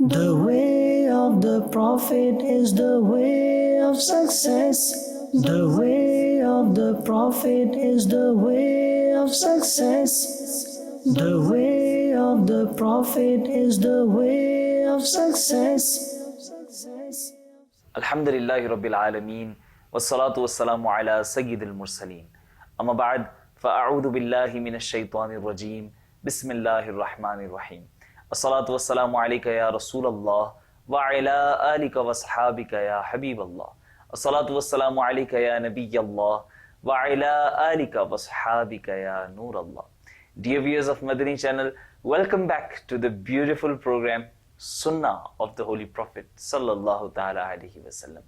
The way of the Prophet is the way of success. The way of the Prophet is the way of success. The way of the Prophet is the way of success. Alhamdulillahi Rabbil Alameen Wassalatu wassalamu ala Sayyidil Mursaleen Amma ba'd Fa'a'udhu billahi minash shaitanir rajim Bismillahir Rahmanir Rahim Assalatu wassalamu alayka ya Rasulallah Wa ala alika wa sahabika ya Habiballah Assalatu wassalamu alayka ya Nabiyyallah Wa ala alika wa sahabika ya Nurallah. Dear viewers of Madani Channel, welcome back to the beautiful program Sunnah of the Holy Prophet Sallallahu Ta'ala Alaihi Wasallam.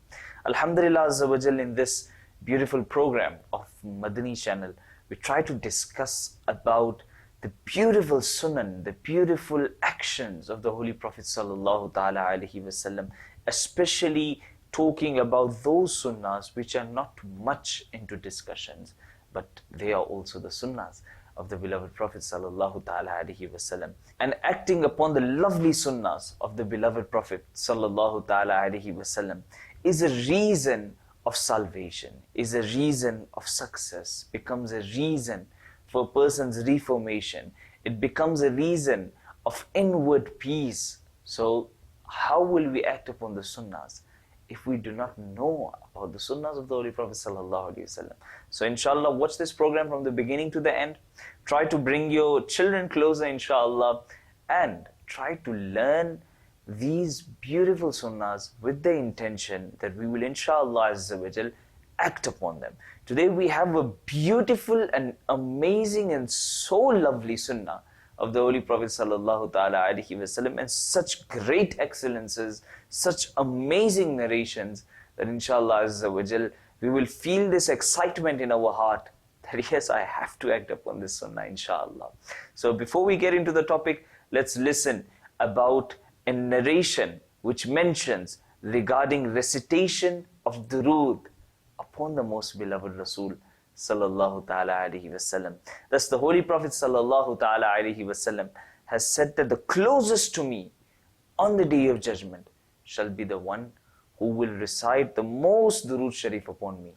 Alhamdulillah Azza wa Jal, in this beautiful program of Madani Channel, we try to discuss about the beautiful Sunnah, the beautiful actions of the Holy Prophet Sallallahu Ta'ala Alaihi Wasallam, especially talking about those Sunnahs which are not much into discussions, but they are also the Sunnahs of the beloved Prophet Sallallahu Ta'ala Alaihi Wasallam. And acting upon the lovely Sunnahs of the beloved Prophet Sallallahu Ta'ala Alaihi Wasallam is a reason of salvation, is a reason of success, becomes a reason for a person's reformation. It becomes a reason of inward peace. So how will we act upon the Sunnahs if we do not know about the Sunnahs of the Holy Prophet Sallallahu Alaihi Wasallam? So inshallah, watch this program from the beginning to the end. Try to bring your children closer, inshallah, and try to learn these beautiful Sunnahs with the intention that we will, inshallah Azza wa Jal, act upon them. Today we have a beautiful and amazing and so lovely Sunnah of the Holy Prophet Sallallahu Ta'ala Alaihi Wasallam, and such great excellences, such amazing narrations that inshallah Azza wa Jal, we will feel this excitement in our heart that yes, I have to act upon this Sunnah, inshallah. So before we get into the topic, let's listen about a narration which mentions regarding recitation of durood upon the most beloved Rasul Sallallahu Ta'ala Alaihi Wasallam. Thus the Holy Prophet Sallallahu Ta'ala Alaihi Wasallam has said that the closest to me on the Day of Judgment shall be the one who will recite the most durood sharif upon me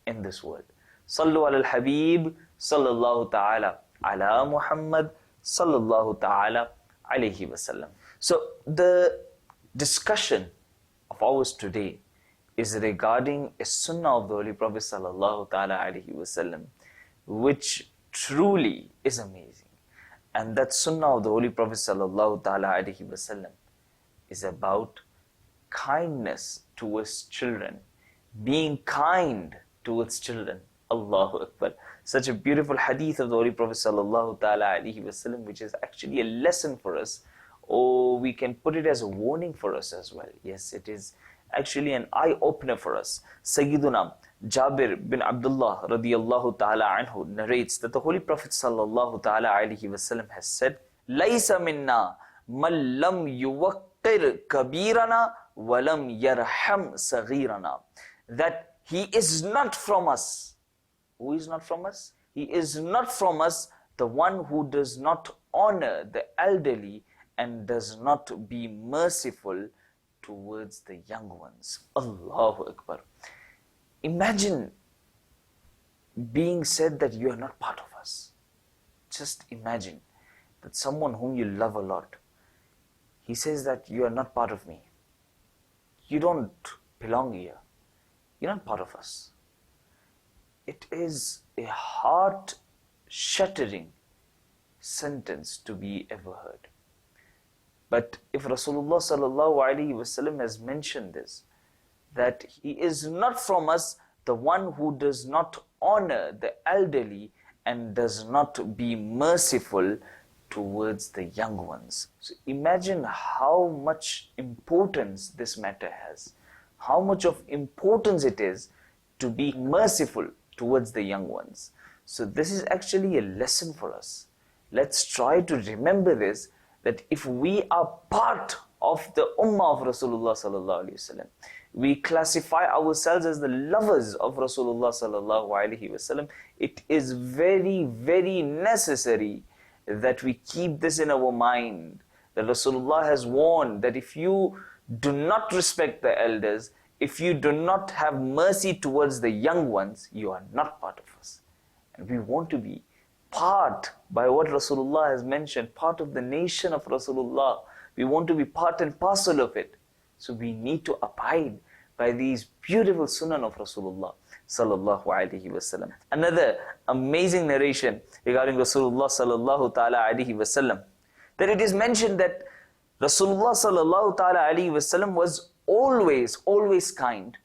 in this world. Sallu ala al-Habib Sallallahu Ta'ala ala Muhammad Sallallahu Ta'ala Alaihi Wasallam. So the discussion of ours today is regarding a Sunnah of the Holy Prophet Sallallahu Ta'ala Alaihi Wasallam, which truly is amazing. And that Sunnah of the Holy Prophet Sallallahu Ta'ala Alaihi Wasallam is about kindness towards children, being kind towards children. Allahu Akbar. Such a beautiful hadith of the Holy Prophet Sallallahu Ta'ala Alaihi Wasallam, which is actually a lesson for us, or we can put it as a warning for us as well. Yes, it is actually an eye-opener for us. Sayyiduna Jabir bin Abdullah radiyallahu ta'ala anhu narrates that the Holy Prophet Sallallahu Ta'ala Alaihi Wasallam has said, Laysa minna man lam yuwaqqir kabirana wa lam yarham saghirana. That he is not from us. Who is not from us? He is not from us the one who does not honor the elderly and does not be merciful towards the young ones. Allahu Akbar. Imagine being said that you are not part of us. Just imagine that someone whom you love a lot, he says that you are not part of me. You don't belong here. You're not part of us. It is a heart-shattering sentence to be ever heard. But if Rasulullah Sallallahu Alaihi Wasallam has mentioned this, that he is not from us the one who does not honor the elderly and does not be merciful towards the young ones. So imagine how much importance this matter has, how much of importance it is to be merciful towards the young ones. So this is actually a lesson for us. Let's try to remember this, that if we are part of the Ummah of Rasulullah Sallallahu Alaihi Wasallam, we classify ourselves as the lovers of Rasulullah Sallallahu Alaihi Wasallam, it is very, very necessary that we keep this in our mind, that Rasulullah has warned that if you do not respect the elders, if you do not have mercy towards the young ones, you are not part of us. And we want to be part, by what Rasulullah has mentioned, part of the nation of Rasulullah. We want to be part and parcel of it. So we need to abide by these beautiful sunnah of Rasulullah sallallahu alaihi wasallam. Another amazing narration regarding Rasulullah sallallahu ta'ala alaihi wasallam, that it is mentioned that Rasulullah sallallahu ta'ala alaihi wasallam was always kind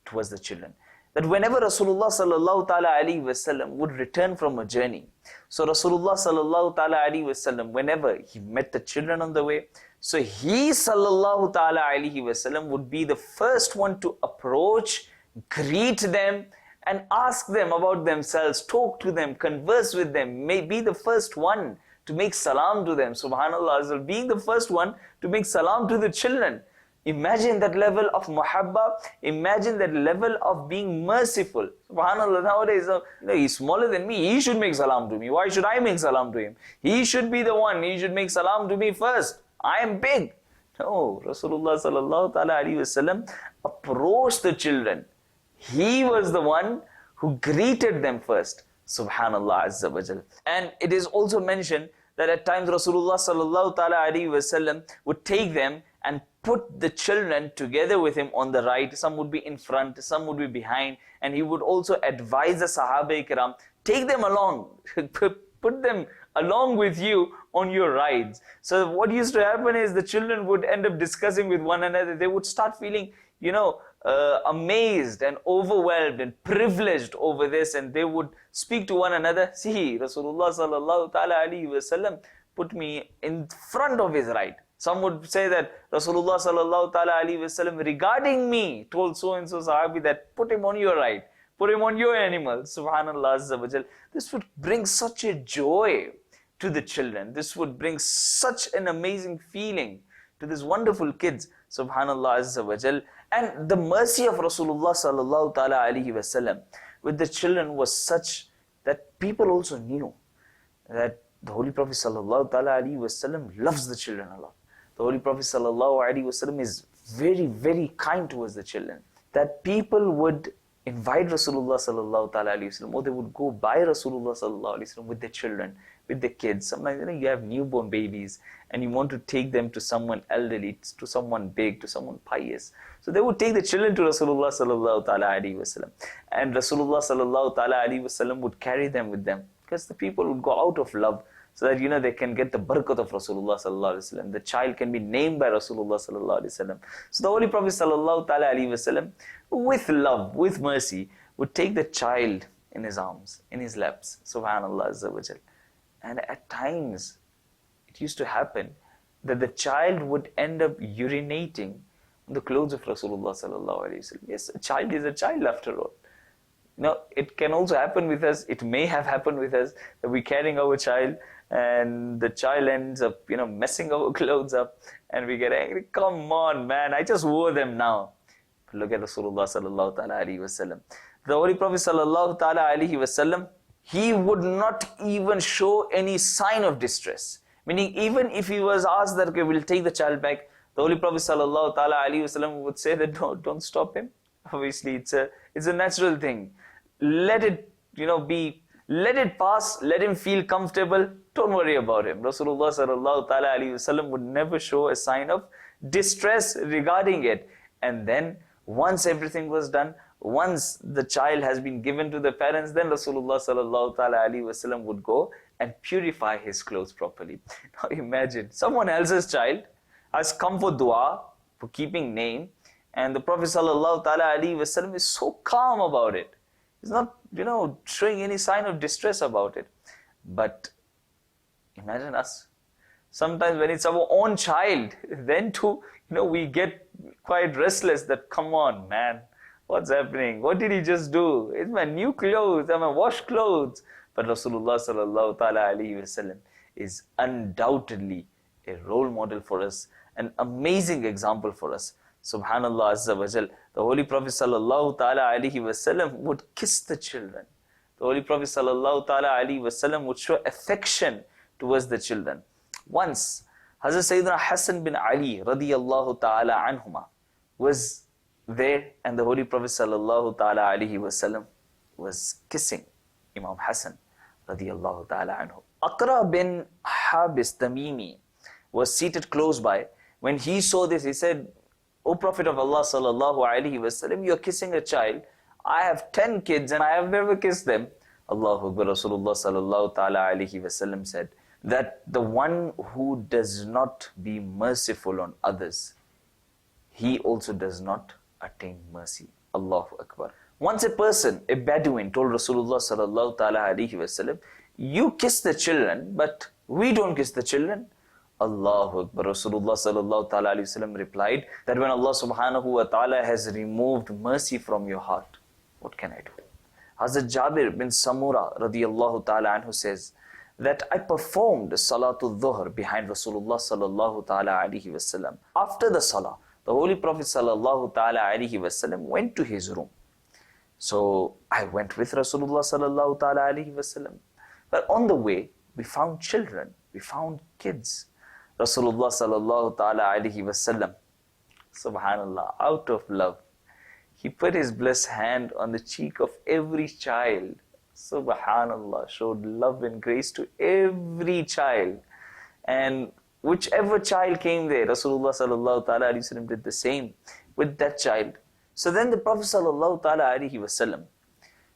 towards the children. That whenever Rasulullah sallallahu ta'ala alaihi wasallam would return from a journey, so Rasulullah sallallahu ta'ala alaihi wasallam, whenever he met the children on the way, so he sallallahu ta'ala alaihi wasallam would be the first one to approach, greet them and ask them about themselves, talk to them, converse with them, may be the first one to make salam to them. Subhanallah, being the first one to make salam to the children. Imagine that level of muhabba, imagine that level of being merciful. Subhanallah, nowadays, he's smaller than me, he should make salam to me. Why should I make salam to him? He should be the one, he should make salam to me first. I am big. No, Rasulullah sallallahu ta'ala alaihi wasallam approached the children. He was the one who greeted them first. Subhanallah azza wa jal. And it is also mentioned that at times Rasulullah sallallahu ta'ala alaihi wasallam would take them and put the children together with him on the right. Some would be in front, some would be behind. And he would also advise the Sahaba-i-Kiram, take them along, put them along with you on your rides. So what used to happen is the children would end up discussing with one another. They would start feeling, amazed and overwhelmed and privileged over this, and they would speak to one another. See, Rasulullah sallallahu ta'ala alaihi wasallam put me in front of his ride. Some would say that Rasulullah sallallahu ta'ala alaihi wasallam regarding me told so and so Sahabi that put him on your ride, put him on your animal. Subhanallah azza wa jal. This would bring such a joy to the children. This would bring such an amazing feeling to these wonderful kids. Subhanallah azza wa jal. And the mercy of Rasulullah sallallahu ta'ala alaihi wasallam with the children was such that people also knew that the Holy Prophet sallallahu ta'ala alaihi wasallam loves the children a lot. The Holy Prophet sallallahu alaihi wasallam is very, very kind towards the children. That people would invite Rasulullah sallallahu ta'ala alaihi wasallam, or they would go by Rasulullah sallallahu alaihi wasallam with their children, with the kids. Sometimes you have newborn babies and you want to take them to someone elderly, to someone big, to someone pious. So they would take the children to Rasulullah sallallahu ta'ala alaihi wasallam. And Rasulullah sallallahu ta'ala alaihi wasallam would carry them with them, because the people would go out of love, so that they can get the barakat of Rasulullah sallallahu alaihi wasallam. The child can be named by Rasulullah sallallahu alaihi wasallam. So the Holy Prophet sallallahu ta'ala alaihi wasallam, with love, with mercy, would take the child in his arms, in his laps. Subhanallah azza wa jal. And at times, it used to happen that the child would end up urinating on the clothes of Rasulullah sallallahu alaihi wasallam. Yes, a child is a child after all. It can also happen with us. It may have happened with us that we're carrying our child and the child ends up, messing our clothes up, and we get angry. Come on, man, I just wore them now. But look at Rasulullah sallallahu ta'ala alaihi wasallam. The Holy Prophet sallallahu ta'ala alaihi wasallam, he would not even show any sign of distress. Meaning, even if he was asked that, okay, we'll take the child back, the Holy Prophet sallallahu ta'ala alaihi wasallam would say that, no, don't stop him. Obviously, it's a natural thing. Let it, let it pass, let him feel comfortable, don't worry about him. Rasulullah sallallahu ta'ala alaihi wasallam would never show a sign of distress regarding it. And then, once everything was done, once the child has been given to the parents, then Rasulullah sallallahu ta'ala alaihi wasallam would go and purify his clothes properly. Now imagine, someone else's child has come for dua, for keeping name, and the Prophet sallallahu ta'ala alaihi wasallam is so calm about it. He's not, showing any sign of distress about it. But imagine us. Sometimes when it's our own child, then too, we get quite restless that, come on, man, what's happening? What did he just do? It's my new clothes, I'm my washed clothes. But Rasulullah sallallahu ta'ala alaihi wasallam is undoubtedly a role model for us, an amazing example for us. Subhanallah azza wa jal. The Holy Prophet sallallahu ta'ala alaihi wasallam would kiss the children. The Holy Prophet sallallahu ta'ala alaihi wasallam would show affection towards the children. Once, Hazrat Sayyidina Hassan bin Ali radiyallahu ta'ala anhuma was there, and the Holy Prophet sallallahu ta'ala alaihi wasallam was kissing Imam Hassan radiyallahu ta'ala anhu. Aqra bin Habis Tamimi was seated close by. When he saw this, he said, O Prophet of Allah sallallahu alaihi wasallam, you are kissing a child. I have 10 kids and I have never kissed them. Allahu Akbar. Rasulullah sallallahu ta'ala alaihi wasallam said that the one who does not be merciful on others, he also does not attain mercy. Allahu Akbar. Once a person, a Bedouin, told Rasulullah sallallahu ta'ala alaihi wasallam, you kiss the children, but we don't kiss the children. Allahu Akbar. Rasulullah sallallahu ta'ala alaihi wasallam replied that when Allah subhanahu wa ta'ala has removed mercy from your heart, what can I do? Hazrat Jabir bin Samura radiyallahu ta'ala anhu says that I performed Salatul Dhuhr behind Rasulullah sallallahu ta'ala alaihi wasallam. After the Salah, the Holy Prophet sallallahu ta'ala alaihi wasallam went to his room. So I went with Rasulullah sallallahu ta'ala alaihi wasallam. But on the way, we found children, we found kids. Rasulullah sallallahu ta'ala alaihi wasallam, subhanallah, out of love, he put his blessed hand on the cheek of every child. Subhanallah, showed love and grace to every child. And whichever child came there, Rasulullah sallallahu ta'ala alaihi wasallam did the same with that child. So then the Prophet sallallahu ta'ala alaihi wasallam,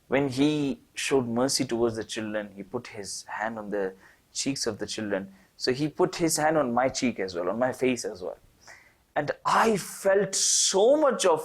when he showed mercy towards the children, he put his hand on the cheeks of the children. So he put his hand on my cheek as well, on my face as well. And I felt so much of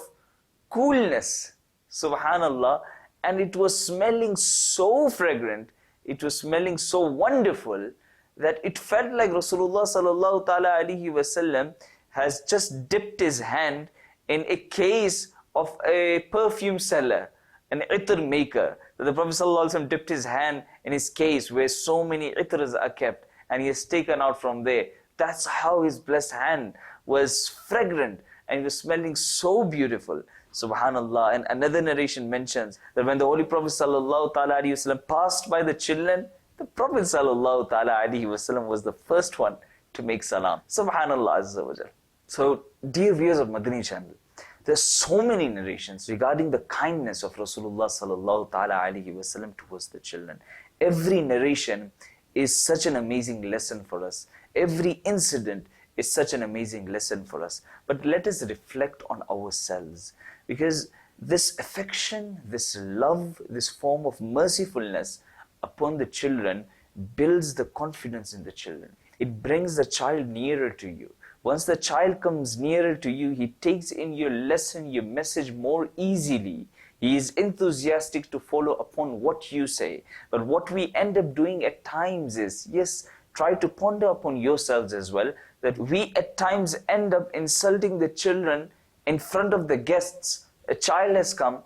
coolness, subhanallah, and it was smelling so fragrant, it was smelling so wonderful that it felt like Rasulullah sallallahu ta'ala alaihi wasallam has just dipped his hand in a case of a perfume seller, an itr maker. That the Prophet sallallahu alaihi wasallam dipped his hand in his case where so many itrs are kept, and he has taken out from there. That's how his blessed hand was fragrant and it was smelling so beautiful. Subhanallah. And another narration mentions that when the Holy Prophet sallallahu ta'ala alaihi wasallam passed by the children, the Prophet sallallahu ta'ala alaihi wasallam was the first one to make salam. Subhanallah Azza wa Jal. So, dear viewers of Madani Channel, there are so many narrations regarding the kindness of Rasulullah sallallahu ta'ala alaihi wasallam towards the children. Every narration is such an amazing lesson for us. Every incident is such an amazing lesson for us. But let us reflect on ourselves, because this affection, this love, this form of mercifulness upon the children builds the confidence in the children. It brings the child nearer to you. Once the child comes nearer to you, he takes in your lesson, your message more easily. He is enthusiastic to follow upon what you say. But what we end up doing at times is, yes, try to ponder upon yourselves as well, that we at times end up insulting the children in front of the guests. A child has come,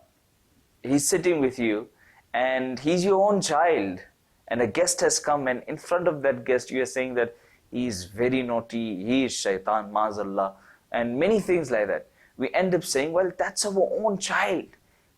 he's sitting with you, and he's your own child. And a guest has come, and in front of that guest you are saying that he is very naughty, he is shaitan, maazallah, and many things like that. We end up saying, well, that's our own child.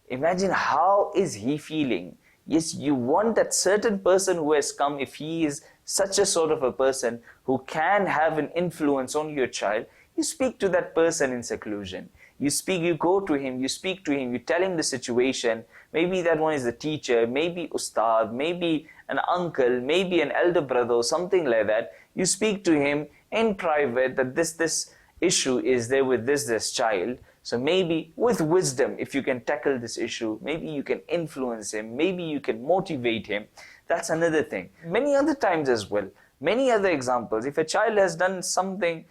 Imagine how is he feeling. Yes, you want that certain person who has come, if he is such a sort of a person who can have an influence on your child, you speak to that person in seclusion. You go to him, you speak to him, you tell him the situation. Maybe that one is the teacher, maybe ustad, maybe an uncle, maybe an elder brother or something like that. You speak to him in private that this issue is there with this child. So maybe with wisdom, if you can tackle this issue, maybe you can influence him, maybe you can motivate him. That's another thing. Many other times as well, many other examples. If a child has done something,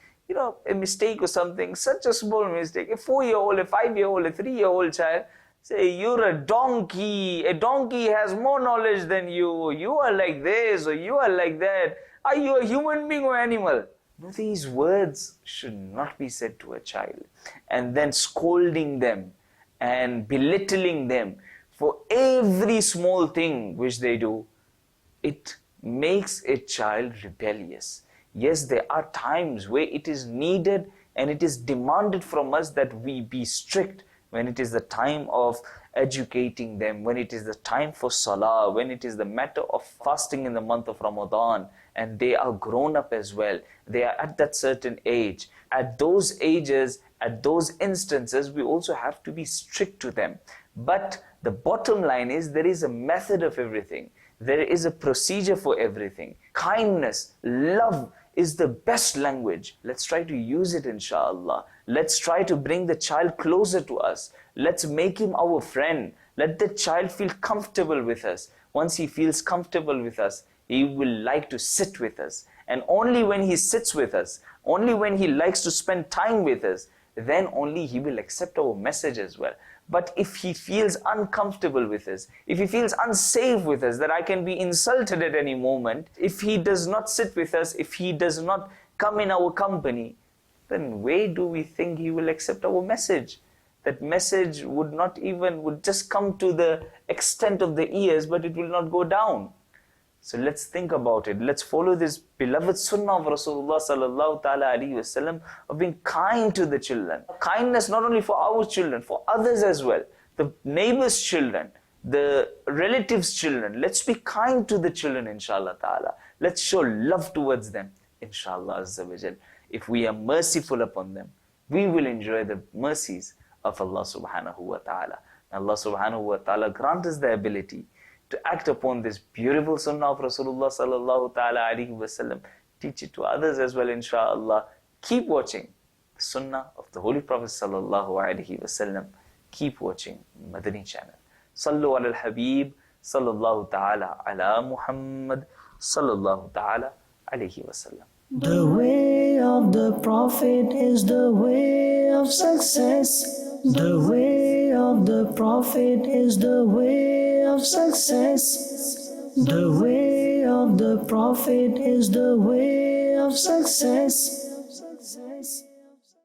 a mistake or something, such a small mistake, a 4-year-old, a 5-year-old, a 3-year-old child, say, you're a donkey has more knowledge than you are like this or you are like that. Are you a human being or animal? No, these words should not be said to a child. And then scolding them and belittling them for every small thing which they do, it makes a child rebellious. Yes, there are times where it is needed and it is demanded from us that we be strict, when it is the time of educating them, when it is the time for salah, when it is the matter of fasting in the month of Ramadan, and they are grown up as well, they are at that certain age. At those ages, at those instances, we also have to be strict to them. But the bottom line is, there is a method of everything. There is a procedure for everything. Kindness, love is the best language. Let's try to use it, inshallah. Let's try to bring the child closer to us. Let's make him our friend. Let the child feel comfortable with us. Once he feels comfortable with us, he will like to sit with us. And only when he sits with us, only when he likes to spend time with us, then only he will accept our message as well. But if he feels uncomfortable with us, if he feels unsafe with us, that I can be insulted at any moment, if he does not sit with us, if he does not come in our company, then where do we think he will accept our message? That message would just come to the extent of the ears, but it will not go down. So let's think about it. Let's follow this beloved sunnah of Rasulullah sallallahu ta'ala alaihi wasallam of being kind to the children. Kindness not only for our children, for others as well. The neighbors' children, the relatives' children. Let's be kind to the children, inshallah ta'ala. Let's show love towards them, inshallah azza wa jal. If we are merciful upon them, we will enjoy the mercies of Allah subhanahu wa ta'ala. Allah subhanahu wa ta'ala grant us the ability to act upon this beautiful sunnah of Rasulullah sallallahu ta'ala alaihi wasallam. Teach it to others as well, inshallah. Keep watching the sunnah of the Holy Prophet sallallahu alaihi wasallam. Keep watching Madani Channel. Sallu ala al-Habib sallallahu ta'ala ala Muhammad sallallahu ta'ala alaihi wasallam. The way of the Prophet is the way of success. The way of the Prophet is the way of success. The way of the Prophet is the way of success.